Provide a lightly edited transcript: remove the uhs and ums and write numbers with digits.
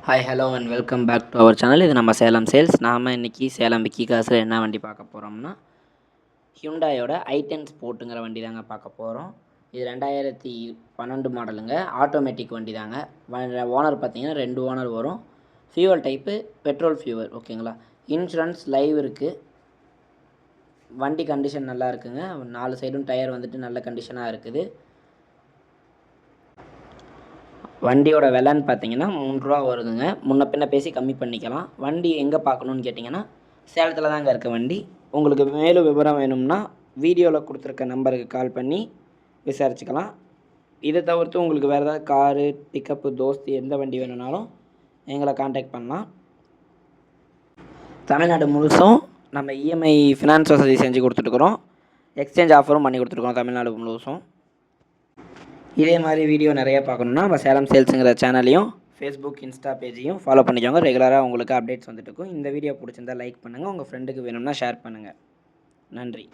Hi hello and welcome back to our channel. இது நம்ம Salem sales. நாம் இன்றைக்கி சேலம் விக்கி காசில் என்ன வண்டி பார்க்க போகிறோம்னா ஹியூண்டாயோட i10 ஸ்போர்ட்டுங்கிற வண்டி தாங்க பார்க்க போகிறோம். இது 2012 மாடலுங்க. ஆட்டோமேட்டிக் வண்டி தாங்க. ஓனர் பார்த்தீங்கன்னா 2 ஓனர் வரும். Fuel type petrol fuel. ஓகேங்களா. இன்சூரன்ஸ் லைவ் இருக்குது. வண்டி கண்டிஷன் நல்லா இருக்குங்க. 4 சைடும் டயர் வந்துட்டு நல்ல கண்டிஷனாக இருக்குது. வண்டியோட விலைன்னு பார்த்தீங்கன்னா 3 ரூபா வருதுங்க. முன்ன பின்ன பேசி கம்மி பண்ணிக்கலாம். வண்டி எங்கே பார்க்கணுன்னு கேட்டிங்கன்னா சேலத்தில் தாங்க இருக்க வண்டி. உங்களுக்கு மேலும் விவரம் வேணும்னா வீடியோவில் கொடுத்துருக்க நம்பருக்கு கால் பண்ணி விசாரிச்சுக்கலாம். இதை தவிர்த்து உங்களுக்கு வேறு ஏதாவது காரு, பிக்கப்பு, தோஸ்து எந்த வண்டி வேணும்னாலும் எங்களை காண்டாக்ட் பண்ணலாம். தமிழ்நாடு முழுசும் நம்ம இஎம்ஐ ஃபினான்ஸ் வசதி செஞ்சு கொடுத்துட்டுருக்குறோம். எக்ஸ்சேஞ்ச் ஆஃபரும் பண்ணி கொடுத்துருக்கோம் தமிழ்நாடு முழுசும். இதே மாதிரி வீடியோ நிறையா பார்க்கணுன்னா நம்ம சேலம் சேல்ஸுங்கிற சேனலையும் ஃபேஸ்புக், இன்ஸ்டா பேஜையும் ஃபாலோ பண்ணிக்கோங்க. ரெகுலராக உங்களுக்கு அப்டேட்ஸ் வந்துட்டு இருக்கும். இந்த வீடியோ பிடிச்சிருந்தால் லைக் பண்ணுங்கள். உங்கள் ஃப்ரெண்டுக்கு வேணும்னா ஷேர் பண்ணுங்கள். நன்றி.